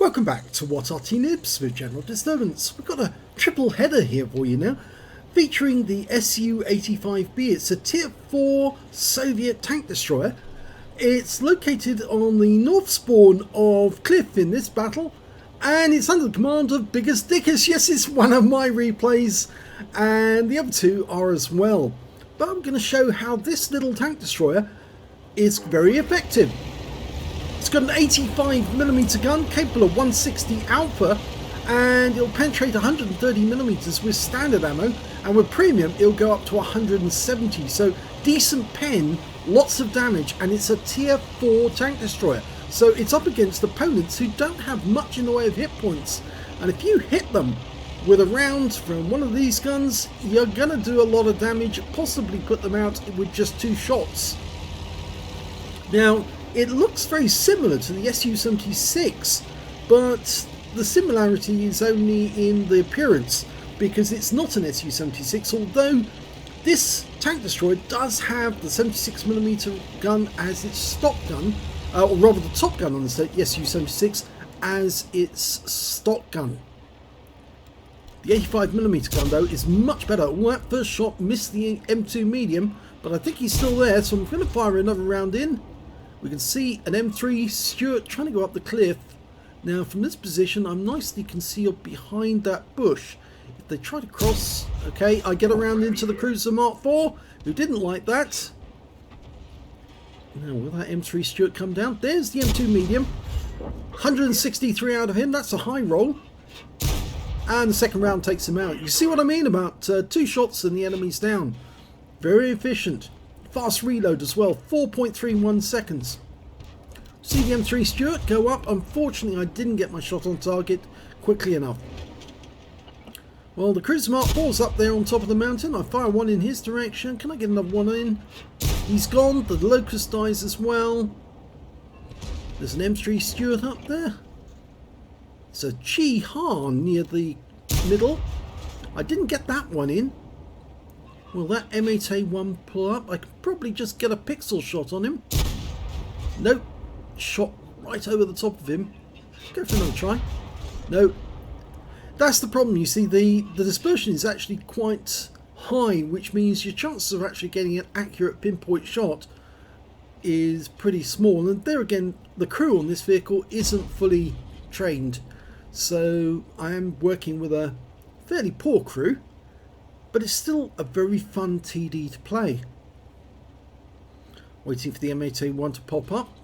Welcome back to What Arty Noobs with General Disturbance. We've got a triple header here for you now, featuring the SU-85B. It's a Tier 4 Soviet tank destroyer. It's located on the north spawn of Cliff in this battle, and it's under the command of Biggest Dickus. Yes, it's one of my replays, and the other two are as well. But I'm going to show how this little tank destroyer is very effective. It's got an 85mm gun capable of 160 alpha, and it'll penetrate 130mm with standard ammo, and with premium it'll go up to 170. So decent pen, lots of damage, and it's a tier 4 tank destroyer. So it's up against opponents who don't have much in the way of hit points, and if you hit them with a round from one of these guns, you're gonna do a lot of damage, possibly put them out with just 2 shots. Now, it looks very similar to the SU-76, but the similarity is only in the appearance, because it's not an SU-76, although this tank destroyer does have the 76mm gun as its stock gun, or rather the top gun on the SU-76 as its stock gun. The 85mm gun though is much better. Well, that first shot missed the M2 medium, but I think he's still there, so I'm going to fire another round in. We can see an M3 Stuart trying to go up the cliff. Now from this position I'm nicely concealed behind that bush. If they try to cross, okay, I get around into the Cruiser Mark IV, who didn't like that. Now will that M3 Stuart come down? There's the M2 medium. 163 out of him, that's a high roll. And the second round takes him out. You see what I mean about 2 shots and the enemy's down. Very efficient. Fast reload as well, 4.31 seconds. See the M3 Stuart go up. Unfortunately, I didn't get my shot on target quickly enough. Well, the Cruiser Mark IV's up there on top of the mountain. I fire one in his direction. Can I get another one in? He's gone. The Locust dies as well. There's an M3 Stuart up there. It's a Chi-Ha near the middle. I didn't get that one in. Will that M8A1 pull up? I could probably just get a pixel shot on him. Nope. Shot right over the top of him. Go for another try. No. That's the problem, you see. The dispersion is actually quite high, which means your chances of actually getting an accurate pinpoint shot is pretty small. And there again, the crew on this vehicle isn't fully trained. So I am working with a fairly poor crew. But it's still a very fun TD to play. Waiting for the M8A1 to pop up.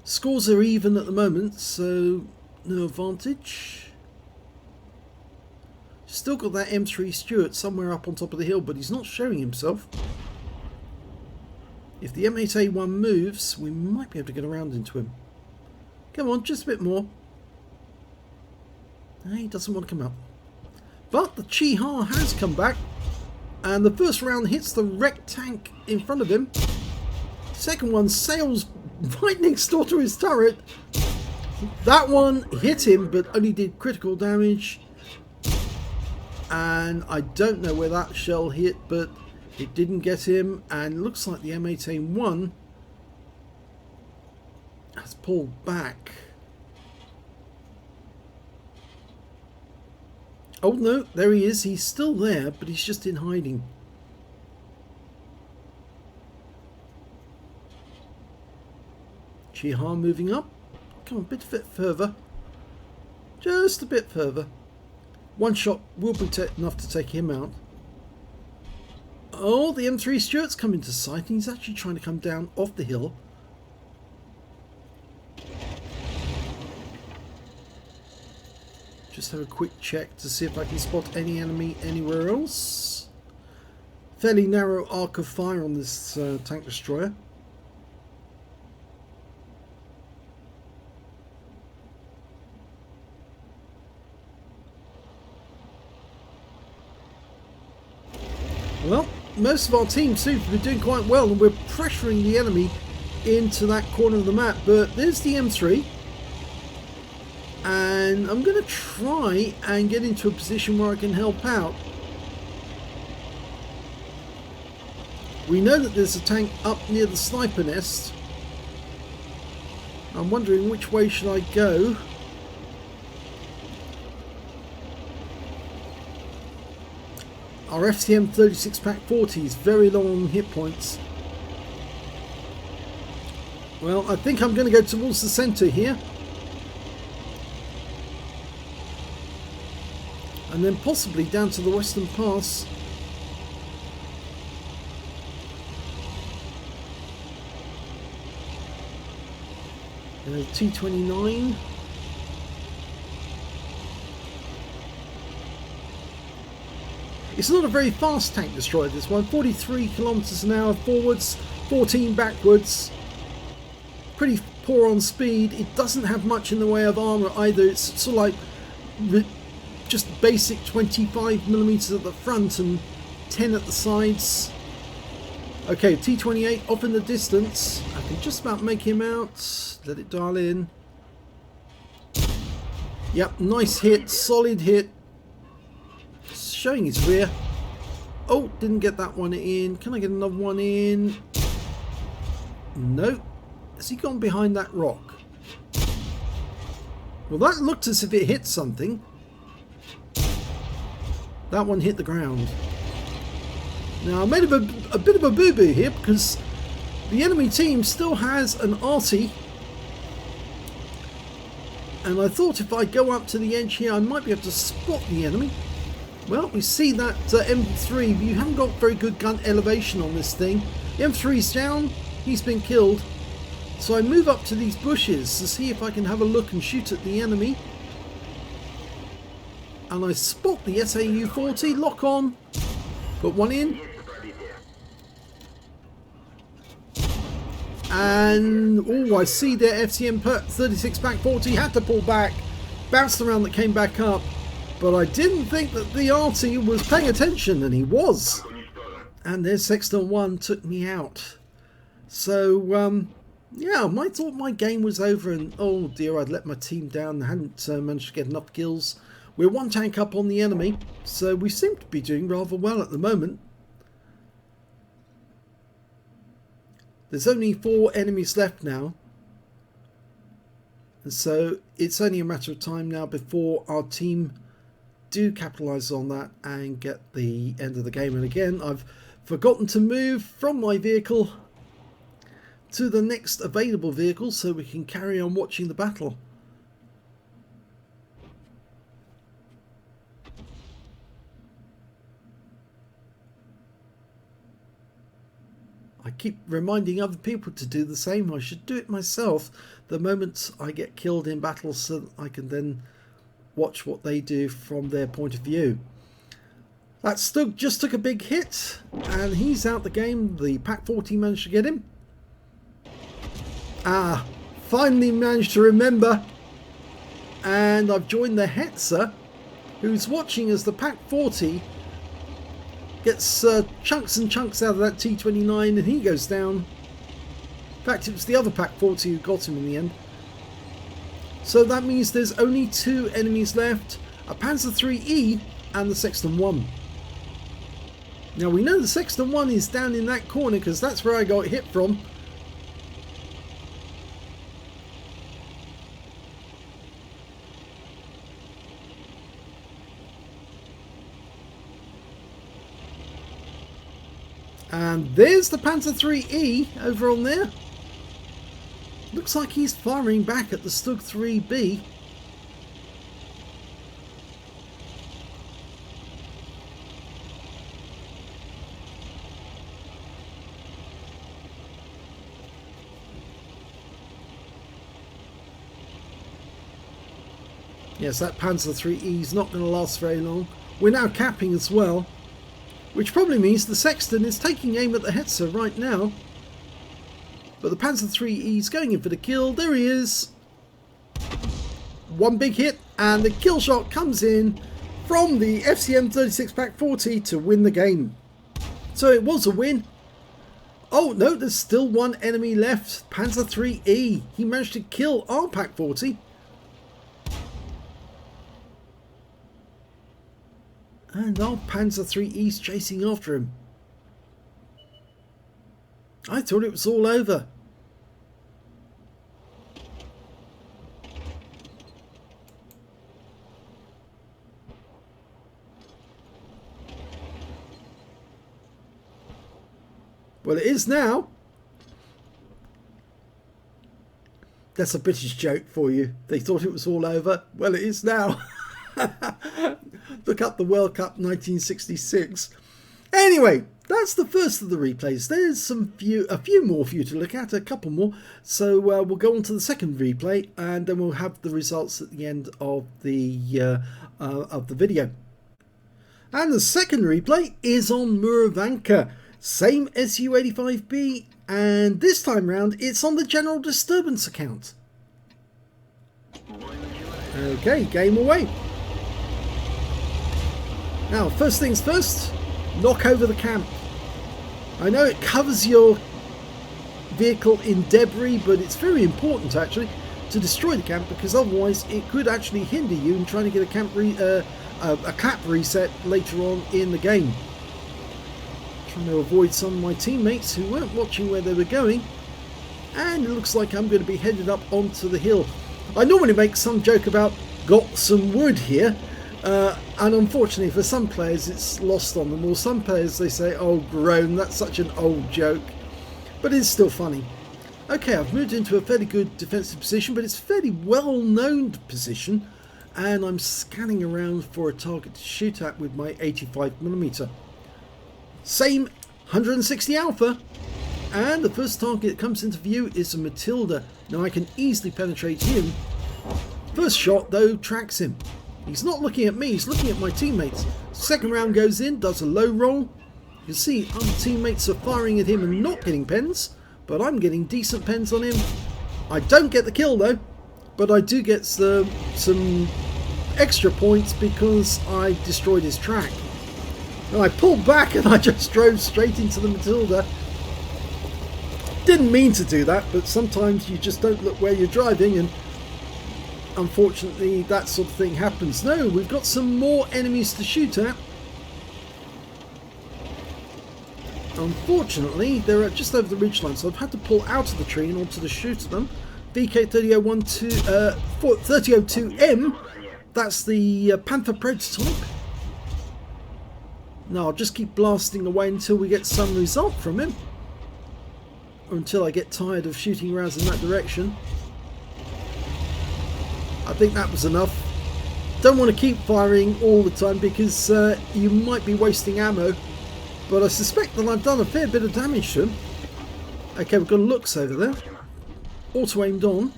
Scores are even at the moment, so no advantage. Still got that M3 Stuart somewhere up on top of the hill, but he's not showing himself. If the M8A1 moves, we might be able to get around into him. Come on, just a bit more. No, he doesn't want to come up. But the Chi-Ha has come back, and the first round hits the wrecked tank in front of him. Second one sails right next door to his turret. That one hit him, but only did critical damage. And I don't know where that shell hit, but it didn't get him. And it looks like the M8A1 has pulled back. Oh no, there he is. He's still there, but he's just in hiding. Chi-Ha moving up. Come on, a bit further. Just a bit further. One shot will be enough to take him out. Oh, the M3 Stuart's come into sight, and he's actually trying to come down off the hill. Just have a quick check to see if I can spot any enemy anywhere else. Fairly narrow arc of fire on this tank destroyer. Well, most of our team seems to be doing quite well, and we're pressuring the enemy into that corner of the map. But there's the M3. And I'm going to try and get into a position where I can help out. We know that there's a tank up near the sniper nest. I'm wondering which way should I go. Our FCM 36 Pack 40 is very low on hit points. Well, I think I'm going to go towards the centre here. And then possibly down to the Western Pass. T-29. It's not a very fast tank destroyer, this one. 43 kilometers an hour forwards, 14 backwards. Pretty poor on speed. It doesn't have much in the way of armor either. It's sort of like just basic 25mm at the front and 10 at the sides. Okay, T-28 off in the distance. I can just about make him out. Let it dial in. Yep, nice hit, solid hit. Showing his rear. Oh, didn't get that one in. Can I get another one in? Nope. Has he gone behind that rock? Well, that looked as if it hit something. That one hit the ground. Now, I made a bit of a boo-boo here because the enemy team still has an Arty. And I thought if I go up to the edge here, I might be able to spot the enemy. Well, we see that M3, but you haven't got very good gun elevation on this thing. The M3's down, he's been killed. So I move up to these bushes to see if I can have a look and shoot at the enemy. And I spot the SAU-40, lock on, put one in. And, oh, I see their FCM 36 Pack 40 had to pull back, bounced around that came back up. But I didn't think that the Arty was paying attention, and he was. And their Sexton 1 took me out. So, yeah, I thought my game was over, and oh dear, I'd let my team down. I hadn't managed to get enough kills. We're one tank up on the enemy, so we seem to be doing rather well at the moment. There's only 4 enemies left now. And so it's only a matter of time now before our team do capitalise on that and get the end of the game. And again, I've forgotten to move from my vehicle to the next available vehicle so we can carry on watching the battle. I keep reminding other people to do the same. I should do it myself the moment I get killed in battle so that I can then watch what they do from their point of view. That Stug just took a big hit and he's out the game. The Pack 40 managed to get him. Finally managed to remember. And I've joined the Hetzer, who's watching as the Pack 40 gets chunks and chunks out of that T-29 and he goes down. In fact, it was the other Pack 40 who got him in the end. So that means there's only 2 enemies left, a Panzer IIIe and the Sexton 1. Now we know the Sexton 1 is down in that corner because that's where I got hit from. And there's the Panzer IIIe over on there. Looks like he's firing back at the Stug 3B. Yes, that Panzer IIIe is not going to last very long. We're now capping as well, which probably means the Sexton is taking aim at the Hetzer right now. But the Panzer IIIe is going in for the kill. There he is. One big hit and the kill shot comes in from the FCM 36 Pack 40 to win the game. So it was a win. Oh no, there's still one enemy left. Panzer IIIe. He managed to kill our Pack 40. And our Panzer III's chasing after him. I thought it was all over. Well, it is now. That's a British joke for you. They thought it was all over. Well, it is now. Look up the World Cup 1966. Anyway, that's the first of the replays. There's a few more for you to look at, a couple more. So we'll go on to the second replay, and then we'll have the results at the end of the video. And the second replay is on Murovanka. Same SU-85B, and this time round it's on the General Disturbance account. Okay, game away. Now, first things first, knock over the camp. I know it covers your vehicle in debris, but it's very important actually to destroy the camp, because otherwise it could actually hinder you in trying to get a cap reset later on in the game. Trying to avoid some of my teammates who weren't watching where they were going, and it looks like I'm going to be headed up onto the hill. I normally make some joke about got some wood here, and unfortunately for some players it's lost on them, or some players they say, oh groan, that's such an old joke, but it's still funny. Okay, I've moved into a fairly good defensive position, but it's a fairly well known position, and I'm scanning around for a target to shoot at with my 85mm. Same 160 Alpha, and the first target that comes into view is a Matilda. Now I can easily penetrate him. First shot though tracks him. He's not looking at me, he's looking at my teammates. Second round goes in, does a low roll. You can see other teammates are firing at him and not getting pens, but I'm getting decent pens on him. I don't get the kill though, but I do get some extra points because I destroyed his track. And I pulled back and I just drove straight into the Matilda. Didn't mean to do that, but sometimes you just don't look where you're driving, and unfortunately that sort of thing happens. No, we've got some more enemies to shoot at. Unfortunately, they're just over the ridgeline, so I've had to pull out of the tree in order to shoot at them. VK3002M, that's the Panther prototype. Now I'll just keep blasting away until we get some result from him, or until I get tired of shooting rounds in that direction. I think that was enough. Don't want to keep firing all the time because you might be wasting ammo, but I suspect that I've done a fair bit of damage to him. Okay, we've got a Lux over there. Auto aimed on.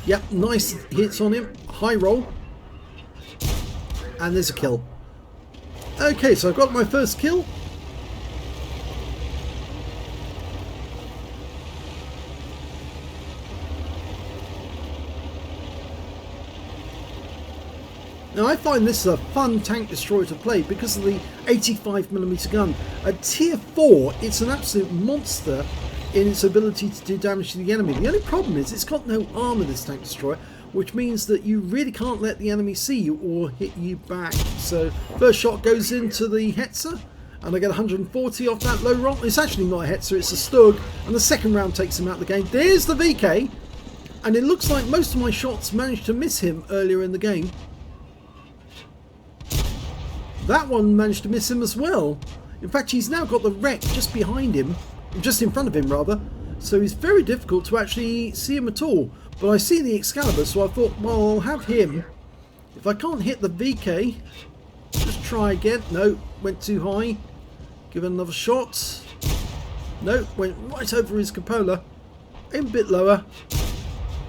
Yep, nice hits on him. High roll. And there's a kill. Okay, so I've got my first kill. Now I find this a fun tank destroyer to play because of the 85mm gun. At tier 4, it's an absolute monster in its ability to do damage to the enemy. The only problem is it's got no armor, this tank destroyer, which means that you really can't let the enemy see you or hit you back. So first shot goes into the Hetzer, and I get 140 off that low roll. It's actually not a Hetzer, it's a Stug, and the second round takes him out of the game. There's the VK, and it looks like most of my shots managed to miss him earlier in the game. That one managed to miss him as well. In fact, he's now got the wreck just behind him, just in front of him rather, so it's very difficult to actually see him at all. But I see the Excalibur, so I thought, well, I'll have him. If I can't hit the VK, just try again. No, went too high. Give it another shot. No, went right over his cupola. Aim a bit lower.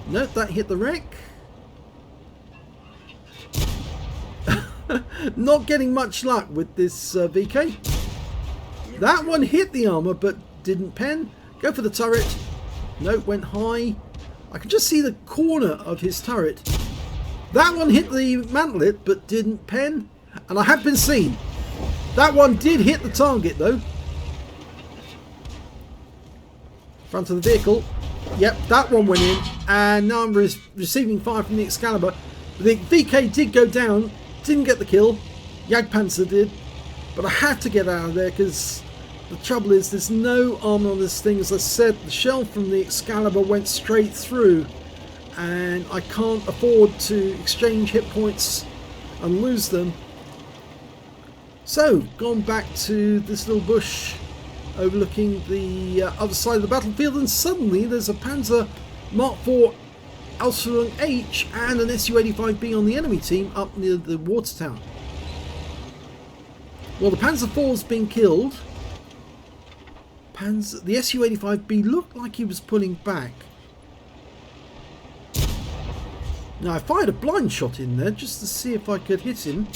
No, that hit the wreck. Not getting much luck with this VK. That one hit the armor but didn't pen. Go for the turret. No, went high. I can just see the corner of his turret. That one hit the mantlet but didn't pen. And I have been seen. That one did hit the target though. Front of the vehicle. Yep, that one went in. And now I'm receiving fire from the Excalibur. The VK did go down. Didn't get the kill. Jagdpanzer did. But I had to get out of there because the trouble is there's no armor on this thing. As I said, the shell from the Excalibur went straight through, and I can't afford to exchange hit points and lose them. So, gone back to this little bush overlooking the other side of the battlefield, and suddenly there's a Panzer Mark IV Aslains H and an SU-85B on the enemy team up near the water tower. Well, the Panzer IV's been killed. The SU-85B looked like he was pulling back. Now I fired a blind shot in there just to see if I could hit him,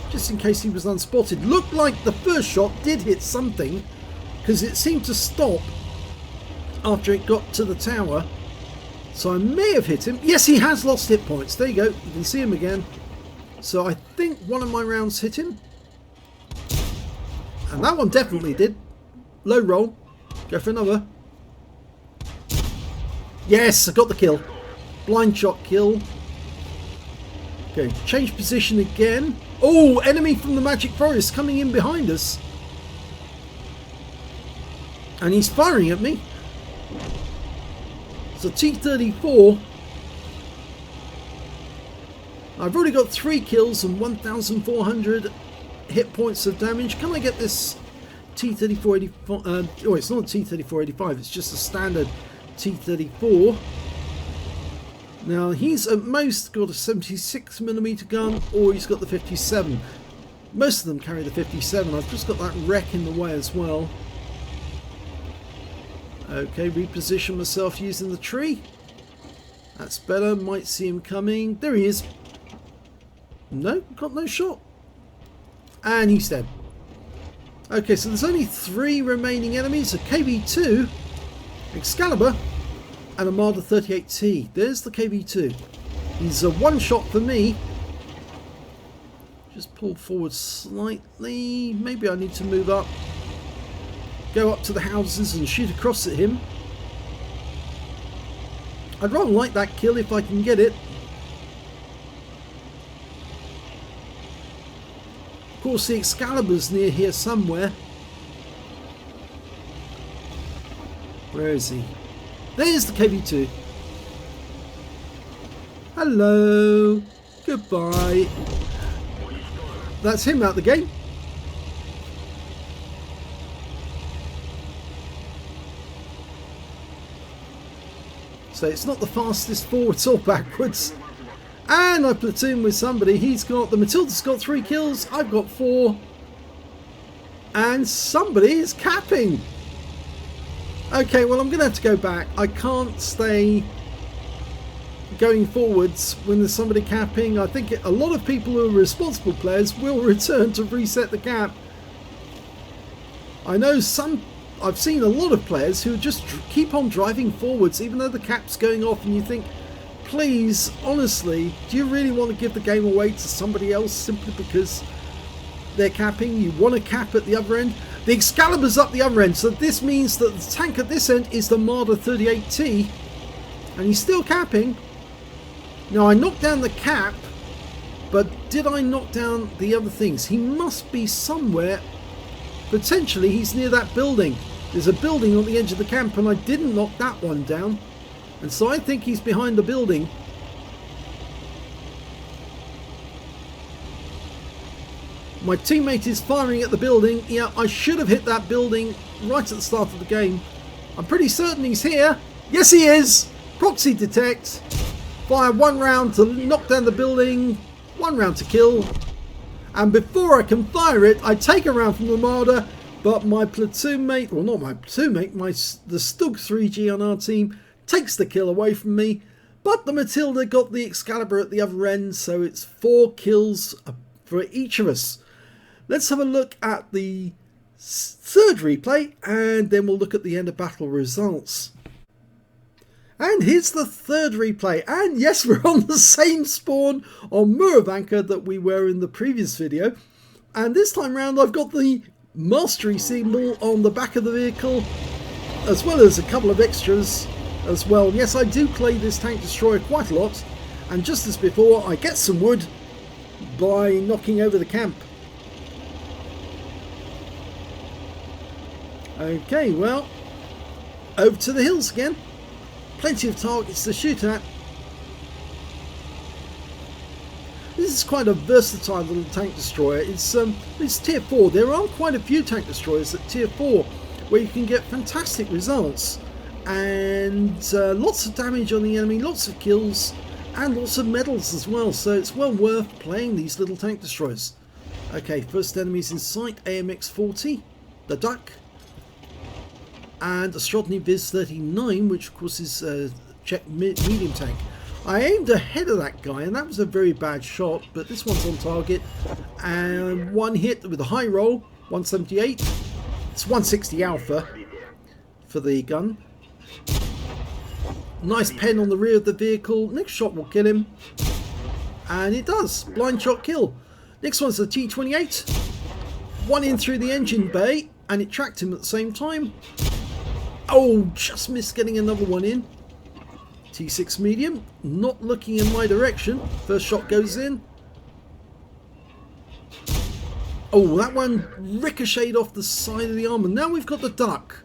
just in case he was unspotted. Looked like the first shot did hit something, because it seemed to stop after it got to the tower. So I may have hit him. Yes, he has lost hit points. There you go. You can see him again. So I think one of my rounds hit him. And that one definitely did. Low roll. Go for another. Yes, I got the kill. Blind shot kill. Okay, change position again. Oh, enemy from the Magic Forest coming in behind us. And he's firing at me. So T-34. I've already got 3 kills and 1,400 hit points of damage. Can I get this T-3485? Oh, it's not a T-3485. It's just a standard T-34. Now he's at most got a 76mm gun, or he's got the 57. Most of them carry the 57. I've just got that wreck in the way as well. Okay, reposition myself using the tree. That's better. Might see him coming. There he is. No, got no shot. And he's dead. Okay, so there's only 3 remaining enemies. A KV-2, Excalibur, and a Marder 38T. There's the KV-2. He's a one-shot for me. Just pull forward slightly. Maybe I need to move up. Go up to the houses and shoot across at him. I'd rather like that kill if I can get it. Of course, the Excalibur's near here somewhere. Where is he? There's the KV-2. Hello. Goodbye. That's him out the game. So it's not the fastest forwards or backwards. And I platoon with somebody. The Matilda's got 3 kills. I've got 4. And somebody is capping. Okay, well, I'm going to have to go back. I can't stay going forwards when there's somebody capping. I think a lot of people who are responsible players will return to reset the cap. I know I've seen a lot of players who just keep on driving forwards even though the cap's going off, and you think, please, honestly, do you really want to give the game away to somebody else simply because they're capping? You want to cap at the other end? The Excalibur's up the other end, so this means that the tank at this end is the Marder 38T, and he's still capping. Now, I knocked down the cap, but did I knock down the other things? He must be somewhere. Potentially, he's near that building. There's a building on the edge of the camp, and I didn't knock that one down. And so I think he's behind the building. My teammate is firing at the building. Yeah, I should have hit that building right at the start of the game. I'm pretty certain he's here. Yes, he is. Proxy detect. Fire 1 round to knock down the building. 1 round to kill. And before I can fire it, I take a round from the Marder. But my platoon mate, well, not my platoon mate, the Stug 3G on our team takes the kill away from me. But the Matilda got the Excalibur at the other end, so it's 4 kills for each of us. Let's have a look at the 3rd replay, and then we'll look at the end of battle results. And here's the 3rd replay, and yes, we're on the same spawn on Murovanka that we were in the previous video. And this time round I've got the mastery symbol on the back of the vehicle, as well as a couple of extras as well. Yes, I do play this tank destroyer quite a lot, and just as before, I get some wood by knocking over the camp. Okay, well, over to the hills again. Plenty of targets to shoot at. This is quite a versatile little tank destroyer. It's tier 4. There are quite a few tank destroyers at tier 4, where you can get fantastic results and lots of damage on the enemy, lots of kills and lots of medals as well, so it's well worth playing these little tank destroyers. Okay, first enemies in sight, AMX-40, the Duck, and a Strodny Viz-39, which of course is a Czech medium tank. I aimed ahead of that guy and that was a very bad shot, but this one's on target, and one hit with a high roll, 178. It's 160 alpha for the gun. Nice pen on the rear of the vehicle. Next shot will kill him, and it does. Blind shot kill. Next one's the T28. One in through the engine bay, and it tracked him at the same time. Oh, just missed getting another one in. T6 medium, not looking in my direction. First shot goes in. Oh, that one ricocheted off the side of the armor. Now we've got the Duck.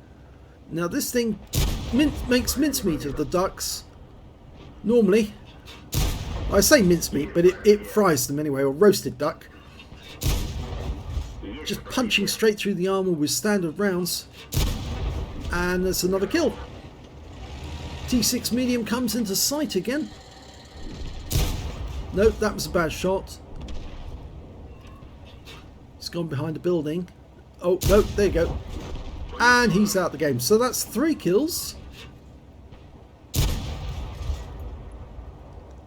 Now this thing makes mincemeat of the Ducks. Normally. I say mincemeat, but it fries them anyway, or roasted duck. Just punching straight through the armor with standard rounds. And there's another kill. T6 medium comes into sight again. Nope, that was a bad shot. He's gone behind a building. Oh, no, there you go. And he's out the game. So that's 3 kills.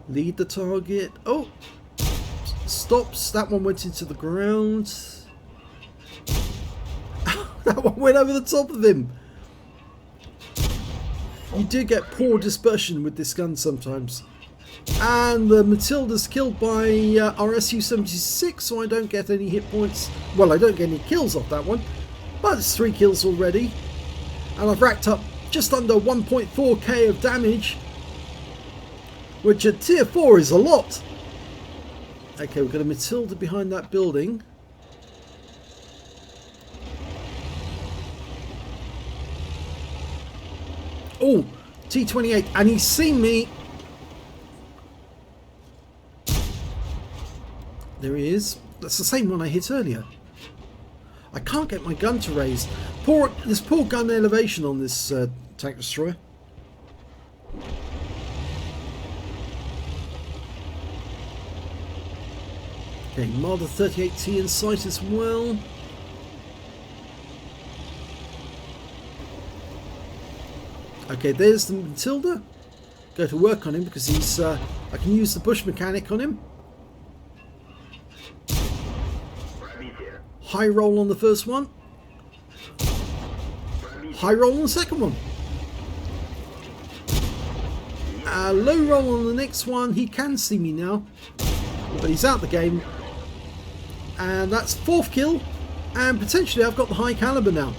Lead the target. Oh, stops. That one went into the ground. That one went over the top of him. You do get poor dispersion with this gun sometimes. And the Matilda's killed by our SU-76, so I don't get any hit points. Well, I don't get any kills off that one, but it's 3 kills already. And I've racked up just under 1.4k of damage, which at tier 4 is a lot. Okay, we've got a Matilda behind that building. Oh, T28, and he's seen me. There he is. That's the same one I hit earlier. I can't get my gun to raise. This poor gun elevation on this tank destroyer. Okay, Marder 38T in sight as well. Okay, there's the Matilda. Go to work on him because he's. I can use the bush mechanic on him. High roll on the first one. High roll on the second one. Low roll on the next one. He can see me now, but he's out the game. And that's 4th kill. And potentially I've got the high caliber now.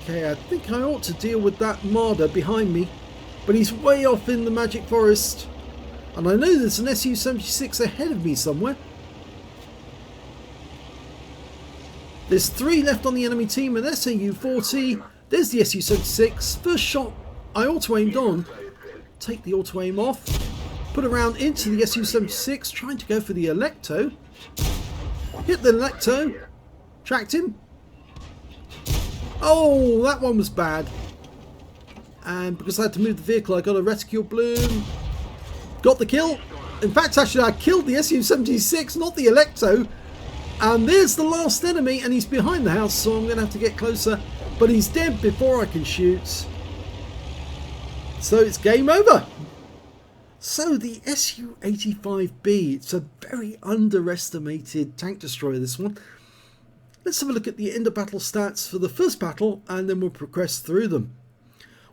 Okay, I think I ought to deal with that Marder behind me, but he's way off in the Magic Forest, and I know there's an SU-76 ahead of me somewhere. There's 3 left on the enemy team, an SAU-40, there's the SU-76, first shot I auto-aimed on, take the auto-aim off, put a round into the SU-76, trying to go for the Electo, hit the Electo, tracked him. Oh, that one was bad. And because I had to move the vehicle, I got a reticule bloom. Got the kill. In fact, actually, I killed the SU-76, not the Electo. And there's the last enemy, and he's behind the house, so I'm going to have to get closer. But he's dead before I can shoot. So it's game over. So the SU-85B, it's a very underestimated tank destroyer, this one. Let's have a look at the end of battle stats for the first battle, and then we'll progress through them.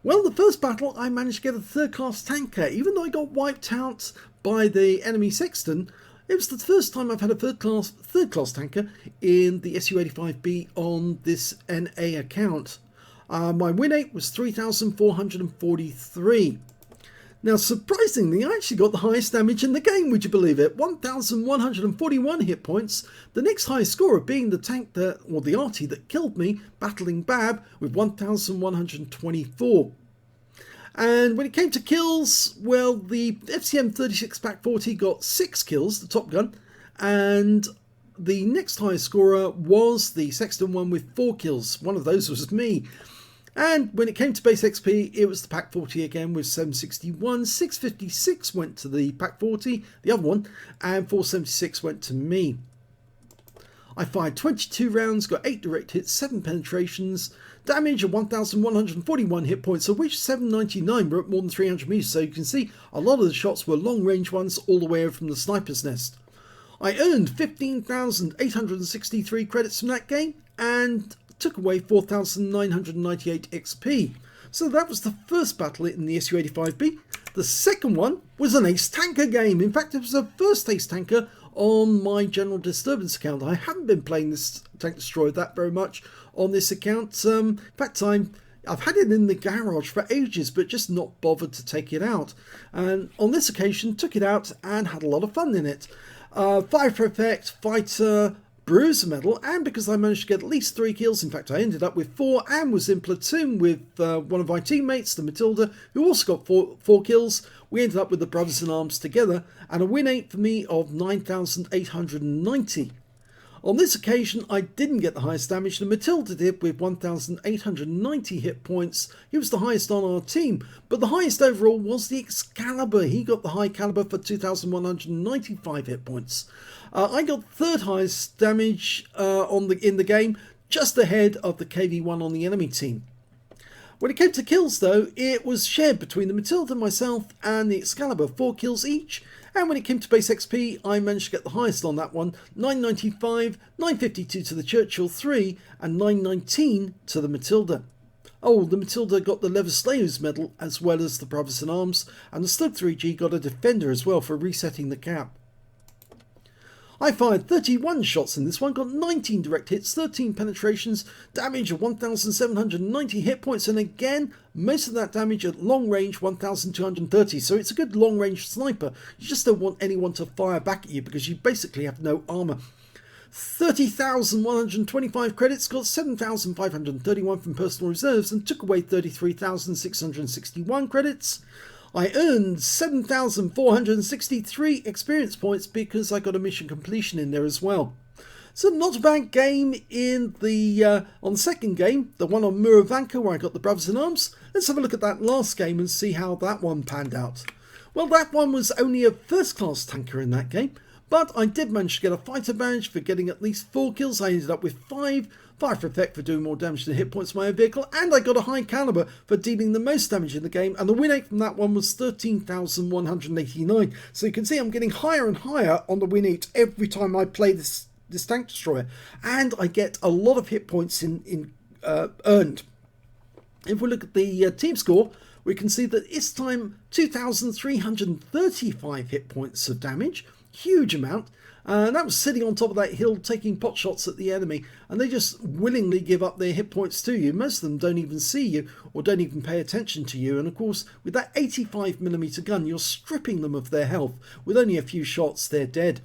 Well, the first battle I managed to get a 3rd class tanker. Even though I got wiped out by the enemy Sexton, it was the first time I've had a 3rd class tanker in the SU-85B on this NA account. My win rate was 3,443. Now, surprisingly, I actually got the highest damage in the game, would you believe it? 1,141 hit points. The next highest scorer being the tank or the Arty that killed me, battling Bab, with 1,124. And when it came to kills, well, the FCM 36 Pack 40 got 6 kills, the top gun, and the next highest scorer was the Sexton one with 4 kills. One of those was me. And when it came to base XP, it was the Pack 40 again with 761. 656 went to the Pack 40, the other one, and 476 went to me. I fired 22 rounds, got 8 direct hits, 7 penetrations, damage of 1,141 hit points, of which 799 were at more than 300 meters. So you can see a lot of the shots were long range ones all the way over from the sniper's nest. I earned 15,863 credits from that game and took away 4,998 XP. So that was the first battle in the SU-85B. The second one was an Ace Tanker game. In fact, it was the first Ace Tanker on my General Disturbance account. I haven't been playing this Tank Destroyer that very much on this account. In fact, I've had it in the garage for ages, but just not bothered to take it out. And on this occasion, took it out and had a lot of fun in it. 5 for effect, fighter, bruiser medal, and because I managed to get at least 3 kills, in fact I ended up with 4 and was in platoon with one of my teammates, the Matilda, who also got 4 kills. We ended up with the brothers in arms together, and a win rate for me of 9,890. On this occasion, I didn't get the highest damage. The Matilda did with 1,890 hit points. He was the highest on our team, but the highest overall was the Excalibur. He got the high caliber for 2,195 hit points. I got third highest damage in the game, just ahead of the KV-1 on the enemy team. When it came to kills though, it was shared between the Matilda, myself and the Excalibur, 4 kills each. And when it came to base XP, I managed to get the highest on that one, 995, 952 to the Churchill 3 and 919 to the Matilda. Oh, the Matilda got the Lever Slayers medal as well as the Brothers in Arms, and the Slug 3G got a Defender as well for resetting the cap. I fired 31 shots in this one, got 19 direct hits, 13 penetrations, damage of 1,790 hit points, and again, most of that damage at long range, 1,230. So it's a good long range sniper. You just don't want anyone to fire back at you because you basically have no armor. 30,125 credits, got 7,531 from personal reserves, and took away 33,661 credits. I earned 7,463 experience points because I got a mission completion in there as well. So not a bad game in the on the second game, the one on Murovanka where I got the Brothers in Arms. Let's have a look at that last game and see how that one panned out. Well, that one was only a first class tanker in that game, but I did manage to get a fighter badge for getting at least 4 kills. I ended up with 5 for effect for doing more damage than hit points to my own vehicle, and I got a high caliber for dealing the most damage in the game, and the win rate from that one was 13,189. So you can see I'm getting higher and higher on the win rate every time I play this Tank Destroyer, and I get a lot of hit points earned. If we look at the team score, we can see that this time 2,335 hit points of damage, huge amount. And that was sitting on top of that hill taking pot shots at the enemy, and they just willingly give up their hit points to you. Most of them don't even see you or don't even pay attention to you, and of course with that 85mm gun you're stripping them of their health. With only a few shots they're dead.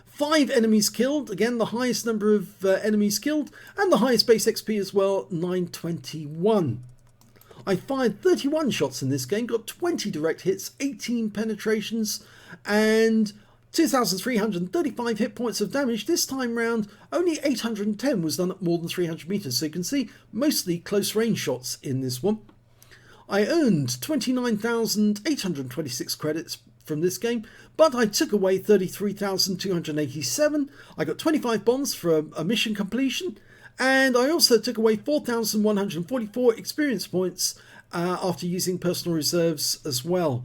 5 enemies killed, again the highest number of enemies killed, and the highest base XP as well, 921. I fired 31 shots in this game, got 20 direct hits, 18 penetrations, and 2,335 hit points of damage. This time round, only 810 was done at more than 300 meters. So you can see mostly close range shots in this one. I earned 29,826 credits from this game, but I took away 33,287. I got 25 bombs for a mission completion, and I also took away 4,144 experience points after using personal reserves as well.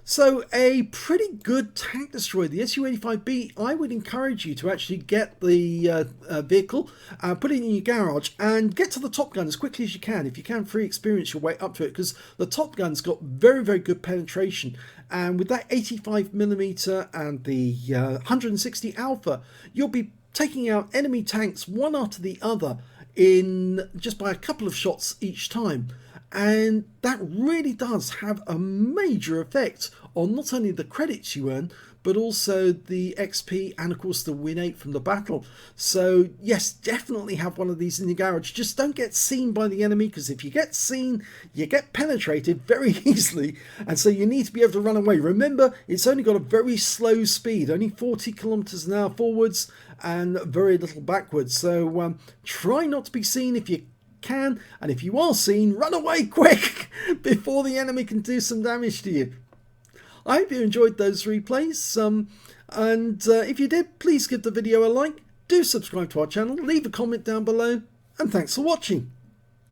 So a pretty good tank destroyer, the SU-85B. I would encourage you to actually get the vehicle, put it in your garage and get to the Top Gun as quickly as you can. If you can, free experience your way up to it, because the Top Gun's got very, very good penetration. And with that 85mm and the 160 Alpha, you'll be taking out enemy tanks one after the other in just by a couple of shots each time. And that really does have a major effect on not only the credits you earn, but also the XP and of course the Win 8 from the battle. So yes, definitely have one of these in your garage. Just don't get seen by the enemy, because if you get seen, you get penetrated very easily, and so you need to be able to run away. Remember, it's only got a very slow speed, only 40 kilometers an hour forwards and very little backwards. So try not to be seen if you can, and if you are seen, run away quick before the enemy can do some damage to you. I hope you enjoyed those replays, and if you did, please give the video a like, do subscribe to our channel, leave a comment down below, and thanks for watching.